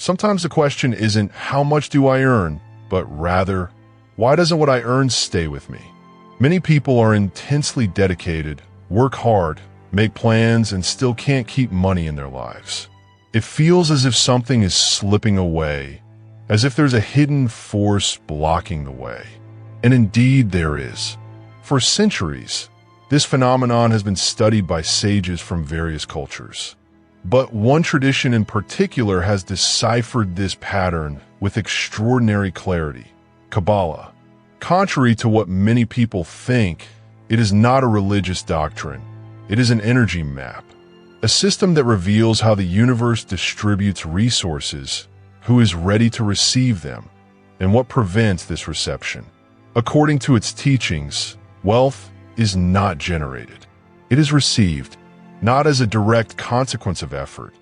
Sometimes the question isn't how much do I earn, but rather, why doesn't what I earn stay with me? Many people are intensely dedicated, work hard, make plans, and still can't keep money in their lives. It feels as if something is slipping away, as if there's a hidden force blocking the way. And indeed there is. For centuries, this phenomenon has been studied by sages from various cultures. But one tradition in particular has deciphered this pattern with extraordinary clarity: Kabbalah. Contrary to what many people think, it is not a religious doctrine. It is an energy map, a system that reveals how the universe distributes resources, who is ready to receive them, and what prevents this reception. According to its teachings, wealth is not generated. It is received, not as a direct consequence of effort,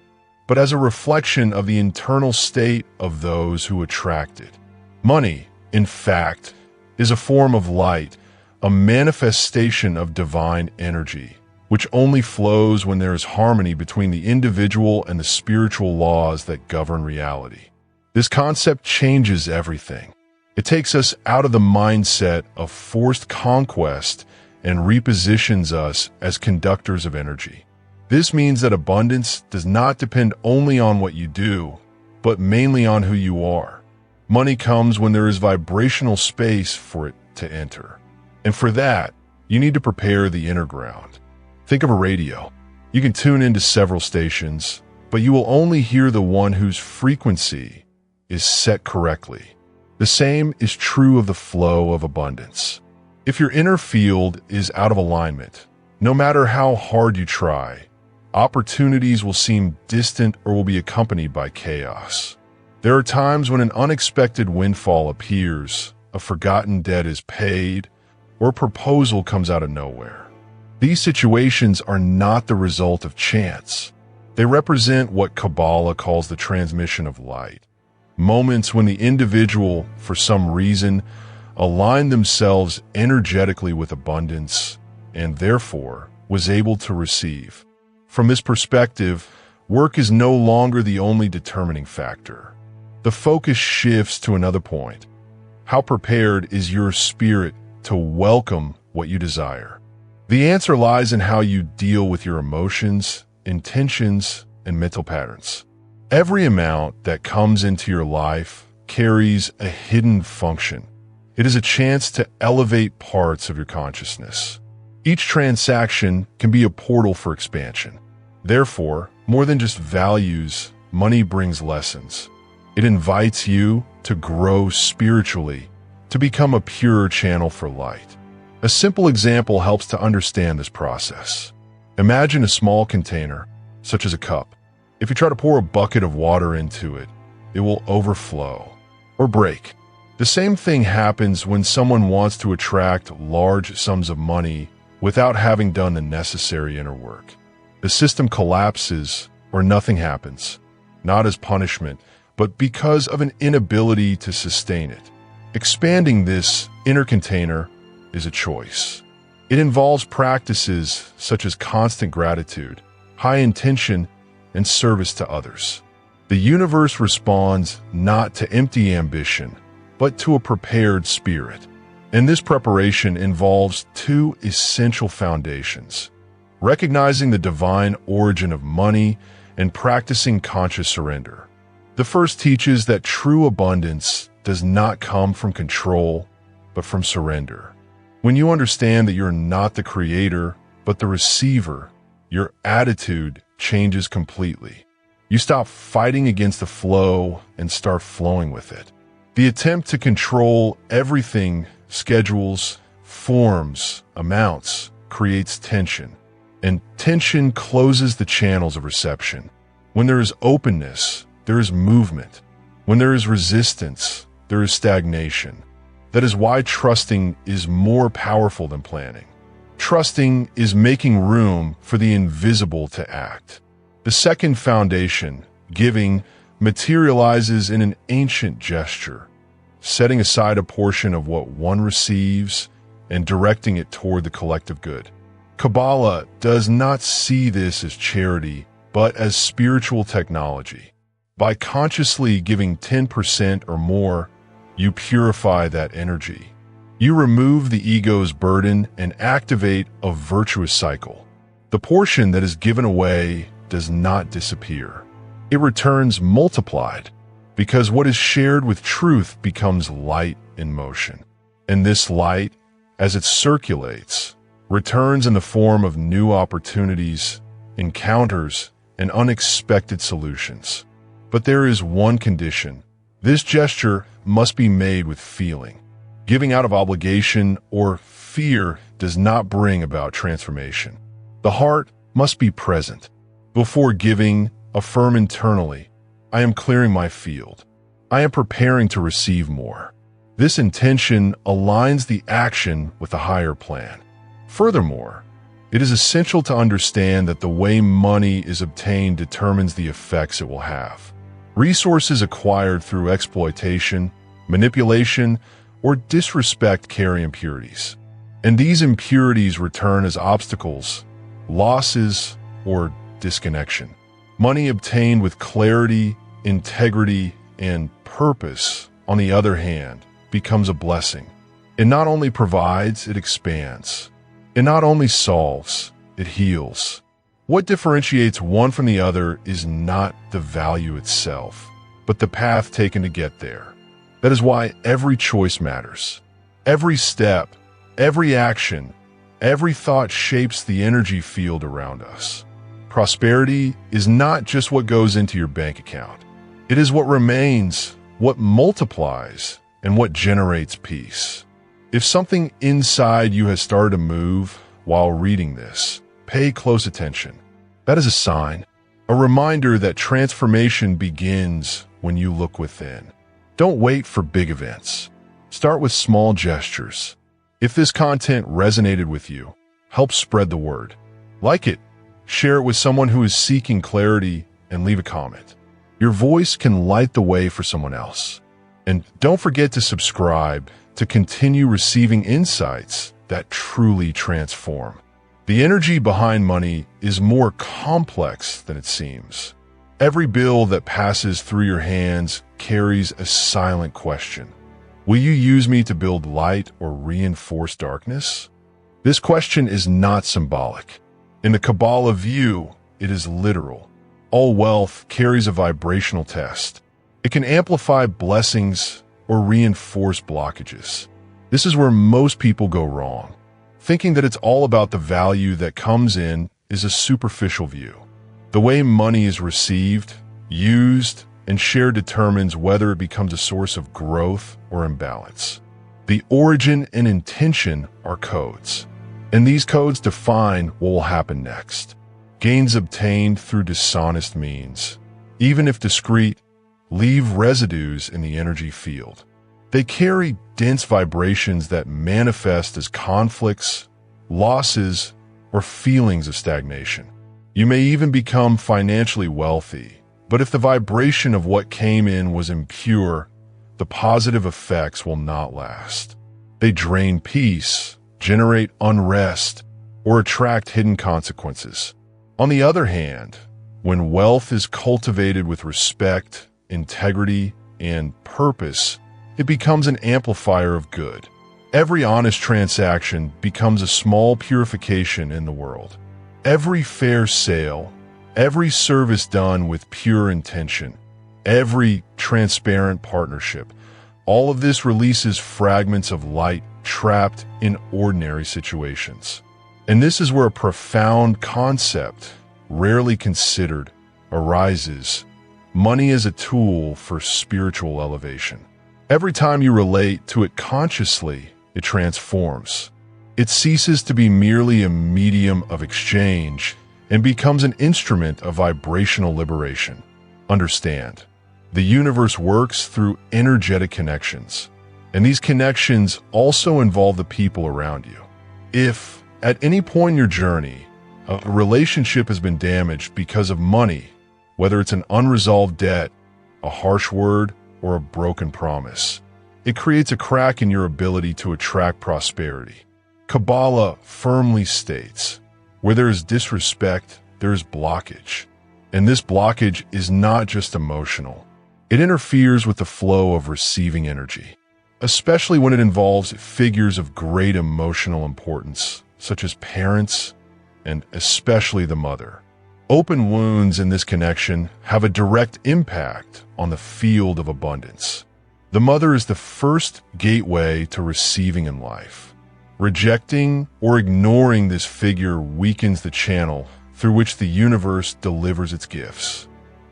but as a reflection of the internal state of those who attract it. Money, in fact, is a form of light, a manifestation of divine energy, which only flows when there is harmony between the individual and the spiritual laws that govern reality. This concept changes everything. It takes us out of the mindset of forced conquest and repositions us as conductors of energy. This means that abundance does not depend only on what you do, but mainly on who you are. Money comes when there is vibrational space for it to enter. And for that, you need to prepare the inner ground. Think of a radio. You can tune into several stations, but you will only hear the one whose frequency is set correctly. The same is true of the flow of abundance. If your inner field is out of alignment, no matter how hard you try, opportunities will seem distant or will be accompanied by chaos. There are times when an unexpected windfall appears, a forgotten debt is paid, or a proposal comes out of nowhere. These situations are not the result of chance. They represent what Kabbalah calls the transmission of light. Moments when the individual, for some reason, aligned themselves energetically with abundance and therefore was able to receive. From this perspective, work is no longer the only determining factor. The focus shifts to another point. How prepared is your spirit to welcome what you desire? The answer lies in how you deal with your emotions, intentions, and mental patterns. Every amount that comes into your life carries a hidden function. It is a chance to elevate parts of your consciousness. Each transaction can be a portal for expansion. Therefore, more than just values, money brings lessons. It invites you to grow spiritually, to become a purer channel for light. A simple example helps to understand this process. Imagine a small container, such as a cup. If you try to pour a bucket of water into it, it will overflow or break. The same thing happens when someone wants to attract large sums of money without having done the necessary inner work. The system collapses or nothing happens, not as punishment, but because of an inability to sustain it. Expanding this inner container is a choice. It involves practices such as constant gratitude, high intention, and service to others. The universe responds not to empty ambition, but to a prepared spirit. And this preparation involves two essential foundations: recognizing the divine origin of money and practicing conscious surrender. The first teaches that true abundance does not come from control, but from surrender. When you understand that you're not the creator, but the receiver, your attitude changes completely. You stop fighting against the flow and start flowing with it. The attempt to control everything, schedules, forms, amounts, creates tension. And tension closes the channels of reception. When there is openness, there is movement. When there is resistance, there is stagnation. That is why trusting is more powerful than planning. Trusting is making room for the invisible to act. The second foundation, giving, materializes in an ancient gesture, setting aside a portion of what one receives and directing it toward the collective good. Kabbalah does not see this as charity, but as spiritual technology. By consciously giving 10% or more, you purify that energy. You remove the ego's burden and activate a virtuous cycle. The portion that is given away does not disappear. It returns multiplied, because what is shared with truth becomes light in motion. And this light, as it circulates, returns in the form of new opportunities, encounters, and unexpected solutions. But there is one condition. This gesture must be made with feeling. Giving out of obligation or fear does not bring about transformation. The heart must be present. Before giving, affirm internally, I am clearing my field. I am preparing to receive more. This intention aligns the action with a higher plan. Furthermore, it is essential to understand that the way money is obtained determines the effects it will have. Resources acquired through exploitation, manipulation, or disrespect carry impurities. And these impurities return as obstacles, losses, or disconnection. Money obtained with clarity, integrity, and purpose, on the other hand, becomes a blessing. It not only provides, it expands. It not only solves, it heals. What differentiates one from the other is not the value itself, but the path taken to get there. That is why every choice matters. Every step, every action, every thought shapes the energy field around us. Prosperity is not just what goes into your bank account. It is what remains, what multiplies, and what generates peace. If something inside you has started to move while reading this, pay close attention. That is a sign, a reminder that transformation begins when you look within. Don't wait for big events. Start with small gestures. If this content resonated with you, help spread the word. Like it, share it with someone who is seeking clarity, and leave a comment. Your voice can light the way for someone else. And don't forget to subscribe to continue receiving insights that truly transform. The energy behind money is more complex than it seems. Every bill that passes through your hands carries a silent question. Will you use me to build light or reinforce darkness? This question is not symbolic. In the Kabbalah view, it is literal. All wealth carries a vibrational test. It can amplify blessings or reinforce blockages. This is where most people go wrong. Thinking that it's all about the value that comes in is a superficial view. The way money is received, used, and shared determines whether it becomes a source of growth or imbalance. The origin and intention are codes, and these codes define what will happen next. Gains obtained through dishonest means, even if discreet, leave residues in the energy field. They carry dense vibrations that manifest as conflicts, losses, or feelings of stagnation. You may even become financially wealthy, but if the vibration of what came in was impure, the positive effects will not last. They drain peace, generate unrest, or attract hidden consequences. On the other hand, when wealth is cultivated with respect, integrity, and purpose, it becomes an amplifier of good. Every honest transaction becomes a small purification in the world. Every fair sale, every service done with pure intention, every transparent partnership, all of this releases fragments of light trapped in ordinary situations. And this is where a profound concept, rarely considered, arises. Money as a tool for spiritual elevation. Every time you relate to it consciously, it transforms. It ceases to be merely a medium of exchange and becomes an instrument of vibrational liberation. Understand, the universe works through energetic connections, and these connections also involve the people around you. If, at any point in your journey, a relationship has been damaged because of money, whether it's an unresolved debt, a harsh word, or a broken promise, it creates a crack in your ability to attract prosperity. Kabbalah firmly states, where there is disrespect, there is blockage. And this blockage is not just emotional. It interferes with the flow of receiving energy, especially when it involves figures of great emotional importance, such as parents and especially the mother. Open wounds in this connection have a direct impact on the field of abundance. The mother is the first gateway to receiving in life. Rejecting or ignoring this figure weakens the channel through which the universe delivers its gifts.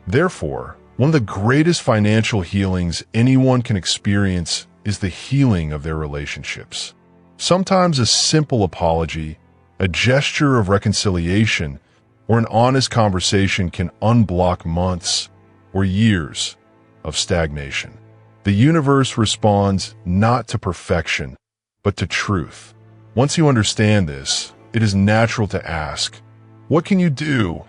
Therefore, one of the greatest financial healings anyone can experience is the healing of their relationships. Sometimes a simple apology, a gesture of reconciliation, or an honest conversation can unblock months or years of stagnation. The universe responds not to perfection, but to truth. Once you understand this, it is natural to ask, what can you do,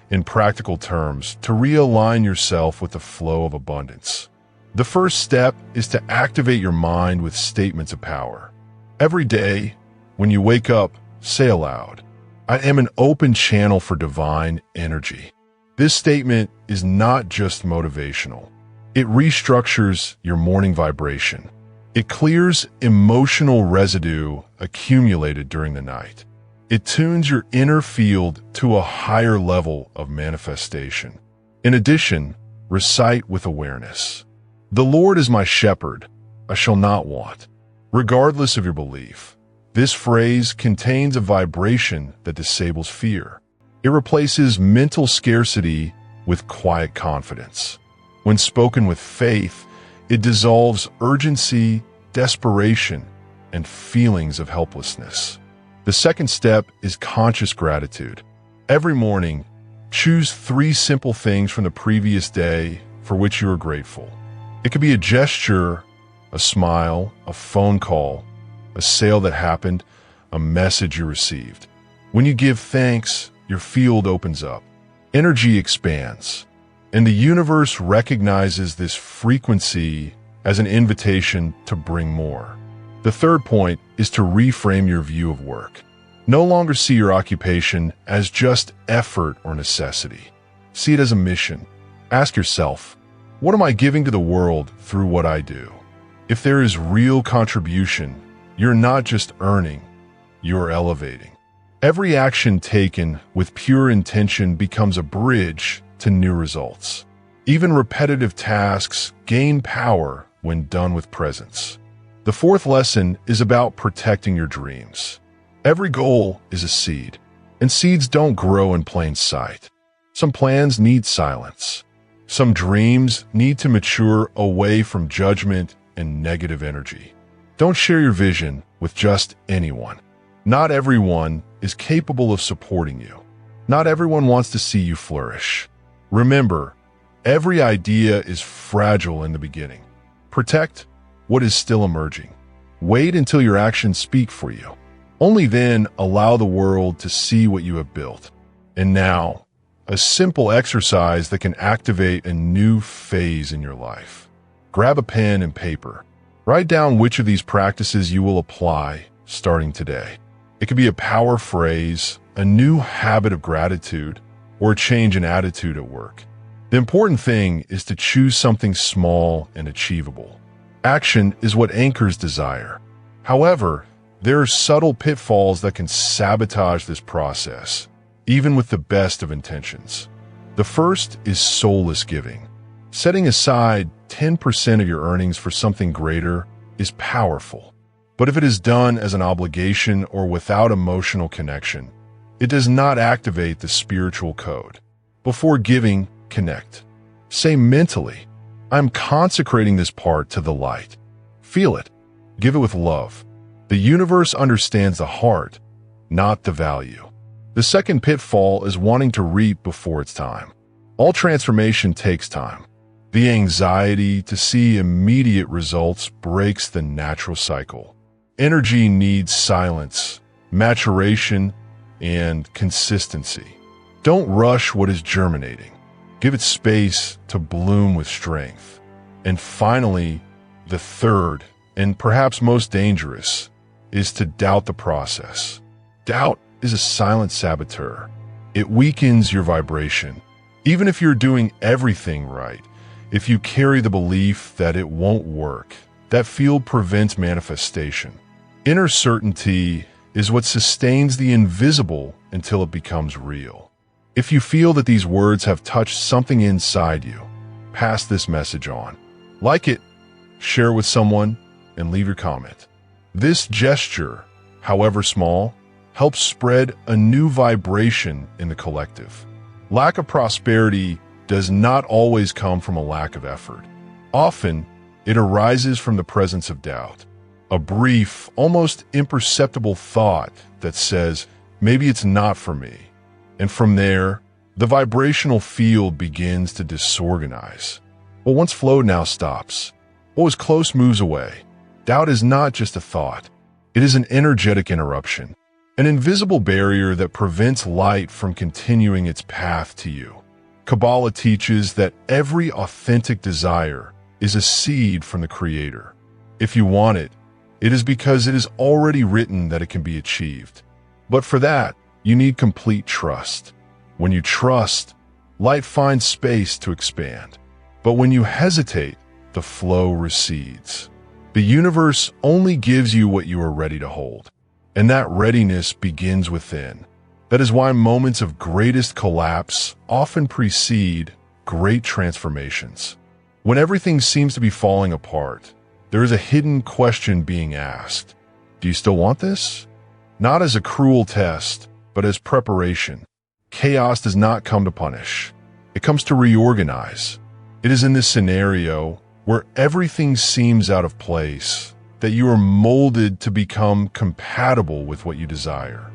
in practical terms, to realign yourself with the flow of abundance? The first step is to activate your mind with statements of power. Every day, when you wake up, say aloud, I am an open channel for divine energy. This statement is not just motivational. It restructures your morning vibration. It clears emotional residue accumulated during the night. It tunes your inner field to a higher level of manifestation. In addition, recite with awareness. The Lord is my shepherd, I shall not want. Regardless of your belief, this phrase contains a vibration that disables fear. It replaces mental scarcity with quiet confidence. When spoken with faith, it dissolves urgency, desperation, and feelings of helplessness. The second step is conscious gratitude. Every morning, choose 3 simple things from the previous day for which you are grateful. It could be a gesture, a smile, a phone call, a sale that happened, a message you received. When you give thanks, your field opens up. Energy expands, and the universe recognizes this frequency as an invitation to bring more. The third point is to reframe your view of work. No longer see your occupation as just effort or necessity. See it as a mission. Ask yourself, what am I giving to the world through what I do? If there is real contribution, you're not just earning, you're elevating. Every action taken with pure intention becomes a bridge to new results. Even repetitive tasks gain power when done with presence. The fourth lesson is about protecting your dreams. Every goal is a seed, and seeds don't grow in plain sight. Some plans need silence. Some dreams need to mature away from judgment and negative energy. Don't share your vision with just anyone. Not everyone is capable of supporting you. Not everyone wants to see you flourish. Remember, every idea is fragile in the beginning. Protect what is still emerging. Wait until your actions speak for you. Only then allow the world to see what you have built. And now, a simple exercise that can activate a new phase in your life. Grab a pen and paper. Write down which of these practices you will apply starting today. It could be a power phrase, a new habit of gratitude, or a change in attitude at work. The important thing is to choose something small and achievable. Action is what anchors desire. However, there are subtle pitfalls that can sabotage this process, even with the best of intentions. The first is soulless giving. Setting aside 10% of your earnings for something greater is powerful. But if it is done as an obligation or without emotional connection, it does not activate the spiritual code. Before giving, connect. Say mentally, I'm consecrating this part to the light. Feel it. Give it with love. The universe understands the heart, not the value. The second pitfall is wanting to reap before it's time. All transformation takes time. The anxiety to see immediate results breaks the natural cycle. Energy needs silence, maturation, and consistency. Don't rush what is germinating. Give it space to bloom with strength. And finally, the third, and perhaps most dangerous, is to doubt the process. Doubt is a silent saboteur. It weakens your vibration, Even if you're doing everything right, if you carry the belief that it won't work, that field prevents manifestation. Inner certainty is what sustains the invisible until it becomes real. If you feel that these words have touched something inside you, pass this message on. Like it, share it with someone, and leave your comment. This gesture, however small, helps spread a new vibration in the collective. Lack of prosperity does not always come from a lack of effort. Often, it arises from the presence of doubt. A brief, almost imperceptible thought that says, maybe it's not for me. And from there, the vibrational field begins to disorganize. What once flowed now stops. What was close moves away. Doubt is not just a thought. It is an energetic interruption, an invisible barrier that prevents light from continuing its path to you. Kabbalah teaches that every authentic desire is a seed from the Creator. If you want it, it is because it is already written that it can be achieved. But for that, you need complete trust. When you trust, light finds space to expand. But when you hesitate, the flow recedes. The universe only gives you what you are ready to hold, and that readiness begins within. That is why moments of greatest collapse often precede great transformations. When everything seems to be falling apart, there is a hidden question being asked. Do you still want this? Not as a cruel test, but as preparation. Chaos does not come to punish. It comes to reorganize. It is in this scenario where everything seems out of place that you are molded to become compatible with what you desire.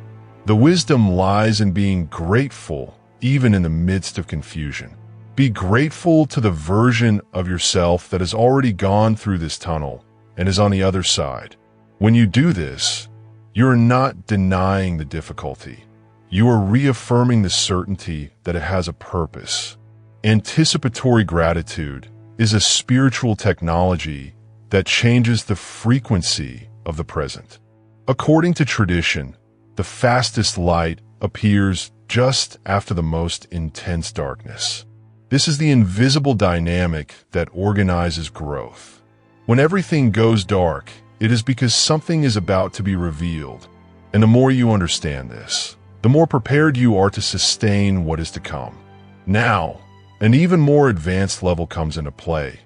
The wisdom lies in being grateful even in the midst of confusion. Be grateful to the version of yourself that has already gone through this tunnel and is on the other side. When you do this, you are not denying the difficulty. You are reaffirming the certainty that it has a purpose. Anticipatory gratitude is a spiritual technology that changes the frequency of the present. According to tradition, the fastest light appears just after the most intense darkness. This is the invisible dynamic that organizes growth. When everything goes dark, it is because something is about to be revealed. And the more you understand this, the more prepared you are to sustain what is to come. Now, an even more advanced level comes into play.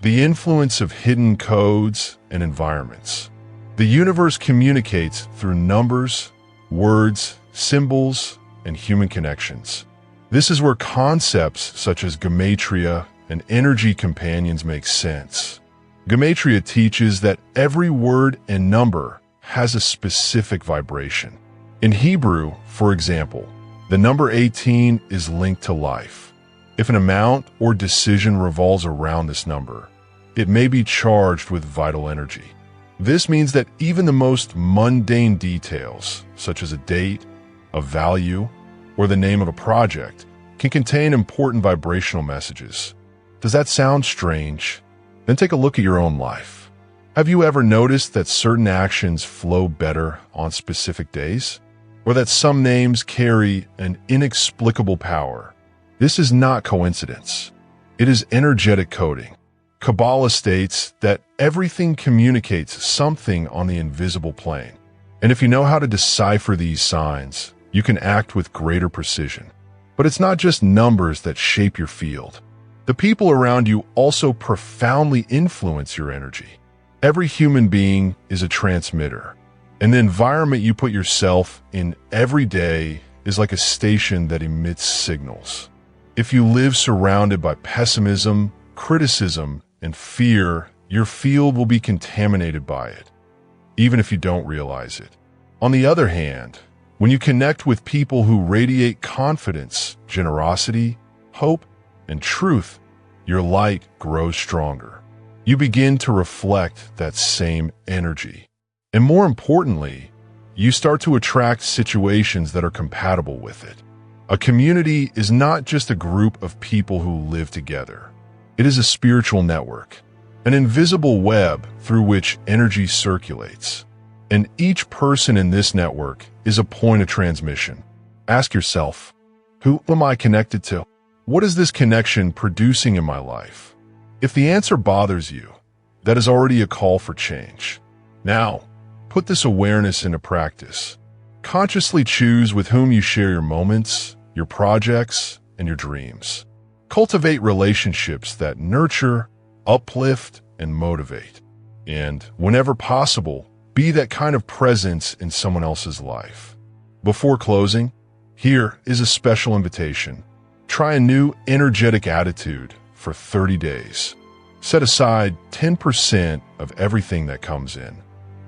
The influence of hidden codes and environments. The universe communicates through numbers, words, symbols, and human connections. This is where concepts such as gematria and energy companions make sense. Gematria teaches that every word and number has a specific vibration. In Hebrew, for example, the number 18 is linked to life. If an amount or decision revolves around this number, it may be charged with vital energy. This means that even the most mundane details, such as a date, a value, or the name of a project, can contain important vibrational messages. Does that sound strange? Then take a look at your own life. Have you ever noticed that certain actions flow better on specific days? Or that some names carry an inexplicable power? This is not coincidence. It is energetic coding. Kabbalah states that everything communicates something on the invisible plane. And if you know how to decipher these signs, you can act with greater precision. But it's not just numbers that shape your field. The people around you also profoundly influence your energy. Every human being is a transmitter, and the environment you put yourself in every day is like a station that emits signals. If you live surrounded by pessimism, criticism, and fear, your field will be contaminated by it, even if you don't realize it. On the other hand, when you connect with people who radiate confidence, generosity, hope, and truth, your light grows stronger. You begin to reflect that same energy. And more importantly, you start to attract situations that are compatible with it. A community is not just a group of people who live together. It is a spiritual network, an invisible web through which energy circulates. And each person in this network is a point of transmission. Ask yourself, who am I connected to? What is this connection producing in my life? If the answer bothers you, that is already a call for change. Now, put this awareness into practice. Consciously choose with whom you share your moments, your projects, and your dreams. Cultivate relationships that nurture, uplift, and motivate. And, whenever possible, be that kind of presence in someone else's life. Before closing, here is a special invitation. Try a new energetic attitude for 30 days. Set aside 10% of everything that comes in.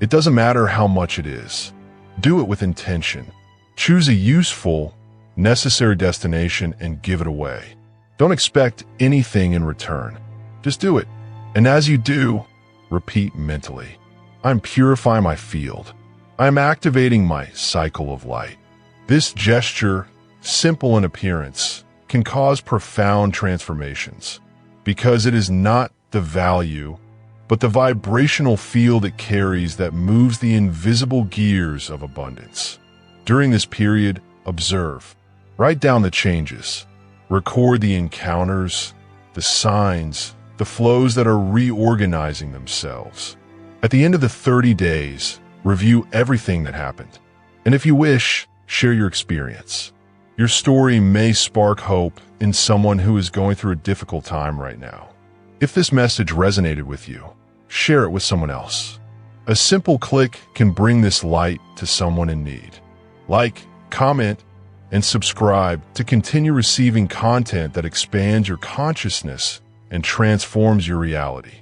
It doesn't matter how much it is. Do it with intention. Choose a useful, necessary destination and give it away. Don't expect anything in return. Just do it. And as you do, repeat mentally. I'm purifying my field. I'm activating my cycle of light. This gesture, simple in appearance, can cause profound transformations because it is not the value, but the vibrational field it carries that moves the invisible gears of abundance. During this period, observe. Write down the changes. Record the encounters, the signs, the flows that are reorganizing themselves. At the end of the 30 days, review everything that happened. And if you wish, share your experience. Your story may spark hope in someone who is going through a difficult time right now. If this message resonated with you, share it with someone else. A simple click can bring this light to someone in need. Like, comment, and subscribe to continue receiving content that expands your consciousness and transforms your reality.